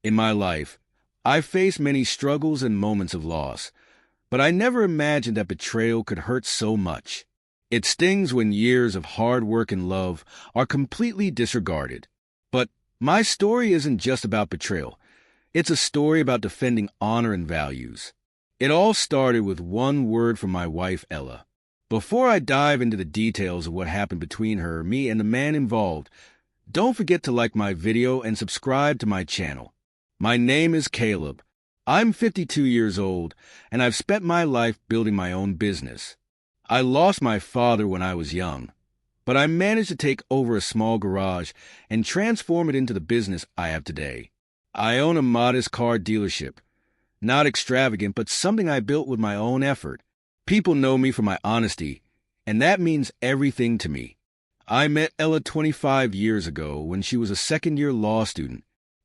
In my life, I've faced many struggles and moments of loss, but I never imagined that betrayal could hurt so much. It stings when years of hard work and love are completely disregarded. But my story isn't just about betrayal. It's a story about defending honor and values. It all started with one word from my wife, Ella. Before I dive into the details of what happened between her, me, and the man involved, don't forget to like my video and subscribe to my channel. My name is Caleb. I'm 52 years old, and I've spent my life building my own business. I lost my father when I was young, but I managed to take over a small garage and transform it into the business I have today. I own a modest car dealership. Not extravagant, but something I built with my own effort. People know me for my honesty, and that means everything to me. I met Ella 25 years ago when she was a second-year law student.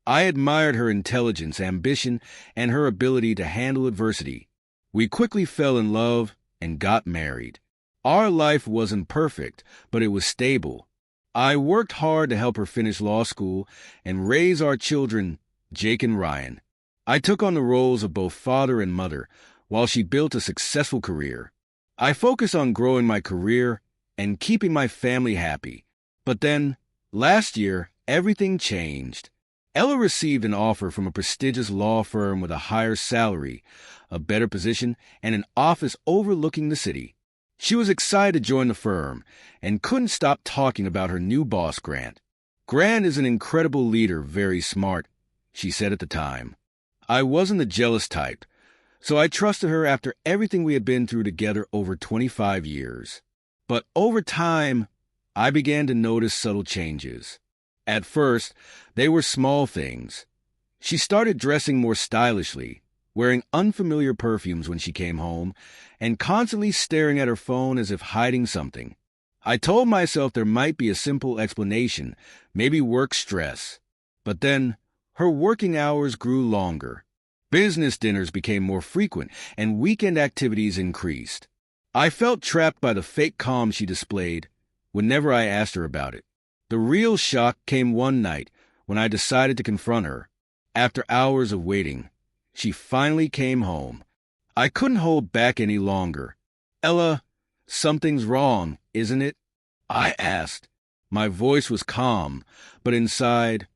I admired her intelligence, ambition, and her ability to handle adversity. We quickly fell in love and got married. Our life wasn't perfect, but it was stable. I worked hard to help her finish law school and raise our children, Jake and Ryan. I took on the roles of both father and mother while she built a successful career. I focused on growing my career and keeping my family happy. But then, last year, everything changed. Ella received an offer from a prestigious law firm with a higher salary, a better position, and an office overlooking the city. She was excited to join the firm and couldn't stop talking about her new boss, Grant. Grant is an incredible leader, very smart, she said at the time. I wasn't the jealous type, so I trusted her after everything we had been through together over 25 years. But over time, I began to notice subtle changes. At first, they were small things. She started dressing more stylishly, wearing unfamiliar perfumes when she came home, and constantly staring at her phone as if hiding something. I told myself there might be a simple explanation, maybe work stress. But then, her working hours grew longer. Business dinners became more frequent, and weekend activities increased. I felt trapped by the fake calm she displayed whenever I asked her about it. The real shock came one night when I decided to confront her. After hours of waiting, she finally came home. I couldn't hold back any longer. "Ella, something's wrong, isn't it?" I asked. My voice was calm, but inside,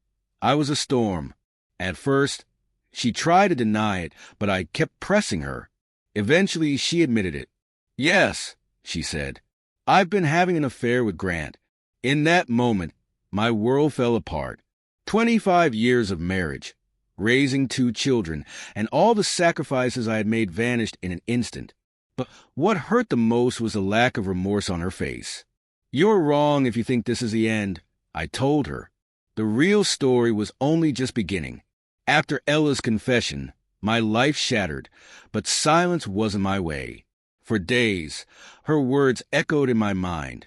I was a storm. At first, she tried to deny it, but I kept pressing her. Eventually, she admitted it. "Yes," she said. "I've been having an affair with Grant." In that moment, my world fell apart. 25 years of marriage, raising 2 children, and all the sacrifices I had made vanished in an instant. But what hurt the most was the lack of remorse on her face. "You're wrong if you think this is the end," I told her. The real story was only just beginning. After Ella's confession, my life shattered, but silence wasn't my way. For days, her words echoed in my mind.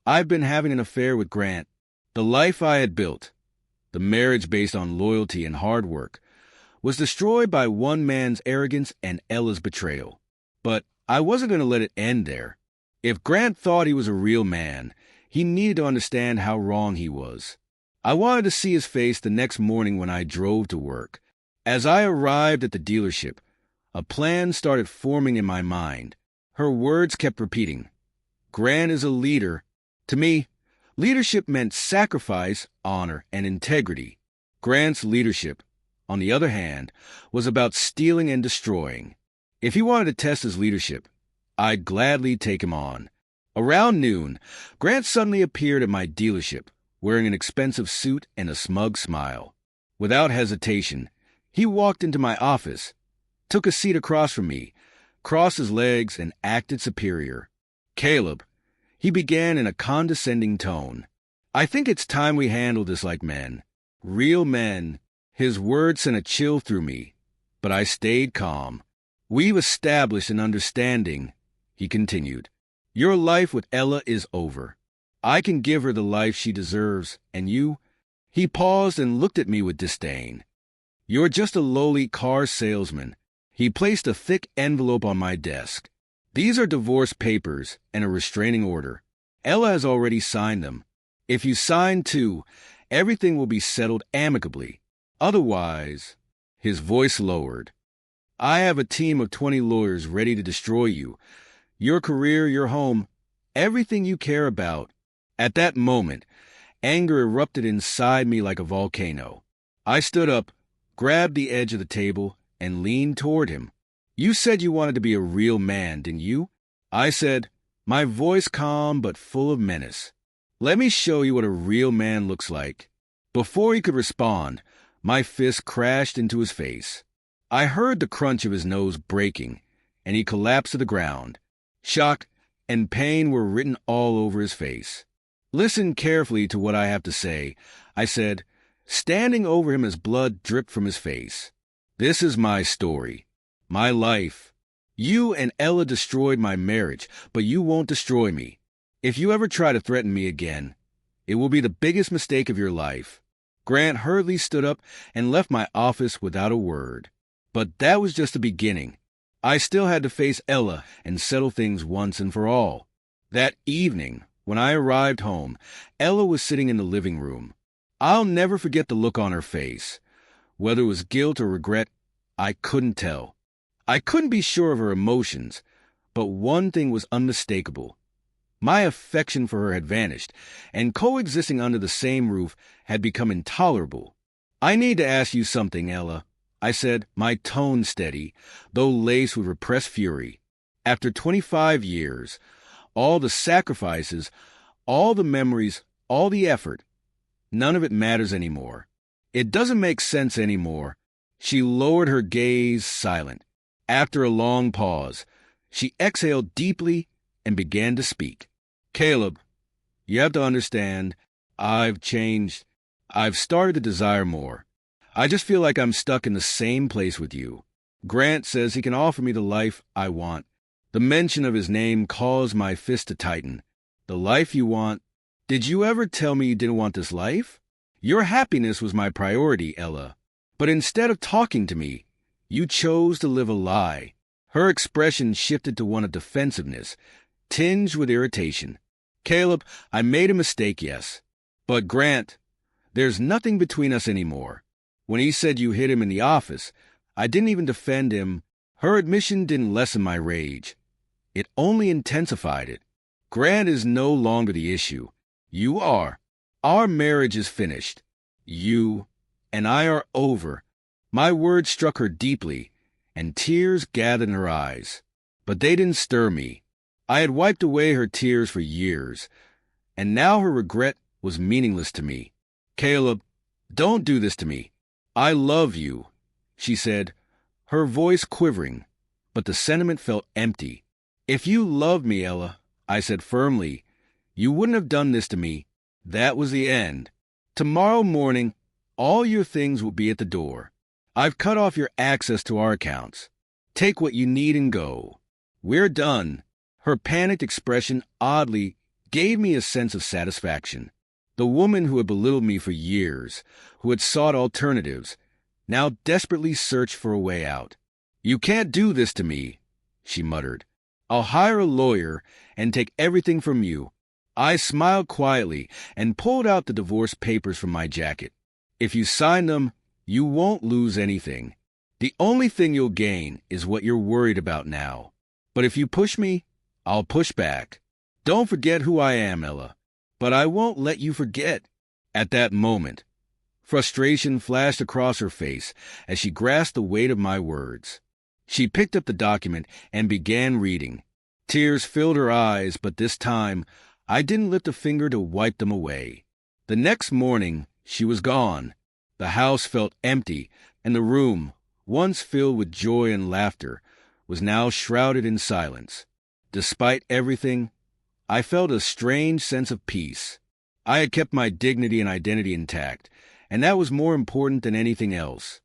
I've been having an affair with Grant. The life I had built, the marriage based on loyalty and hard work, was destroyed by one man's arrogance and Ella's betrayal. But I wasn't going to let it end there. If Grant thought he was a real man, he needed to understand how wrong he was. I wanted to see his face the next morning when I drove to work. As I arrived at the dealership, a plan started forming in my mind. Her words kept repeating, "Grant is a leader." To me, leadership meant sacrifice, honor, and integrity. Grant's leadership, on the other hand, was about stealing and destroying. If he wanted to test his leadership, I'd gladly take him on. Around noon, Grant suddenly appeared at my dealership, wearing an expensive suit and a smug smile. Without hesitation, he walked into my office, took a seat across from me, crossed his legs, and acted superior. "Caleb," he began in a condescending tone, "I think it's time we handle this like men. Real men." His words sent a chill through me, but I stayed calm. "We've established an understanding," he continued. "Your life with Ella is over. I can give her the life she deserves, and you—" He paused and looked at me with disdain. "You're just a lowly car salesman." He placed a thick envelope on my desk. "These are divorce papers and a restraining order. Ella has already signed them. If you sign too, everything will be settled amicably. Otherwise, His voice lowered. I have a team of 20 lawyers ready to destroy you. Your career, your home, everything you care about. At that moment, anger erupted inside me like a volcano. I stood up, grabbed the edge of the table, and leaned toward him. You said you wanted to be a real man, didn't you? I said, my voice calm but full of menace. Let me show you what a real man looks like. Before he could respond, my fist crashed into his face. I heard the crunch of his nose breaking, and he collapsed to the ground. Shock and pain were written all over his face. Listen carefully to what I have to say, I said, standing over him as blood dripped from his face. This is my story, my life. You and Ella destroyed my marriage, but you won't destroy me. If you ever try to threaten me again, it will be the biggest mistake of your life. Grant hurriedly stood up and left my office without a word. But that was just the beginning. I still had to face Ella and settle things once and for all. That evening, when I arrived home, Ella was sitting in the living room. I'll never forget the look on her face. Whether it was guilt or regret, I couldn't tell. I couldn't be sure of her emotions, but one thing was unmistakable. My affection for her had vanished, and coexisting under the same roof had become intolerable. I need to ask you something, Ella, I said, my tone steady, though laced with repressed fury. After 25 years, all the sacrifices, all the memories, all the effort, none of it matters anymore. It doesn't make sense anymore. She lowered her gaze, silent. After a long pause, she exhaled deeply and began to speak. Caleb, you have to understand, I've changed. I've started to desire more. I just feel like I'm stuck in the same place with you. Grant says he can offer me the life I want. The mention of his name caused my fist to tighten. The life you want? Did you ever tell me you didn't want this life? Your happiness was my priority, Ella. But instead of talking to me, you chose to live a lie. Her expression shifted to one of defensiveness, tinged with irritation. Caleb, I made a mistake, yes. But Grant, there's nothing between us anymore. When he said you hit him in the office, I didn't even defend him. Her admission didn't lessen my rage. It only intensified it. Grant is no longer the issue. You are. Our marriage is finished. You and I are over. My words struck her deeply, and tears gathered in her eyes. But they didn't stir me. I had wiped away her tears for years, and now her regret was meaningless to me. Caleb, don't do this to me. I love you, she said, her voice quivering, but the sentiment felt empty. If you loved me, Ella, I said firmly, you wouldn't have done this to me. That was the end. Tomorrow morning, all your things will be at the door. I've cut off your access to our accounts. Take what you need and go. We're done. Her panicked expression oddly gave me a sense of satisfaction. The woman who had belittled me for years, who had sought alternatives, now desperately searched for a way out. You can't do this to me, she muttered. I'll hire a lawyer and take everything from you. I smiled quietly and pulled out the divorce papers from my jacket. If you sign them, you won't lose anything. The only thing you'll gain is what you're worried about now. But if you push me, I'll push back. Don't forget who I am, Ella. But I won't let you forget. At that moment, frustration flashed across her face as she grasped the weight of my words. She picked up the document and began reading. Tears filled her eyes, but this time, I didn't lift a finger to wipe them away. The next morning, she was gone. The house felt empty, and the room, once filled with joy and laughter, was now shrouded in silence. Despite everything, I felt a strange sense of peace. I had kept my dignity and identity intact, and that was more important than anything else.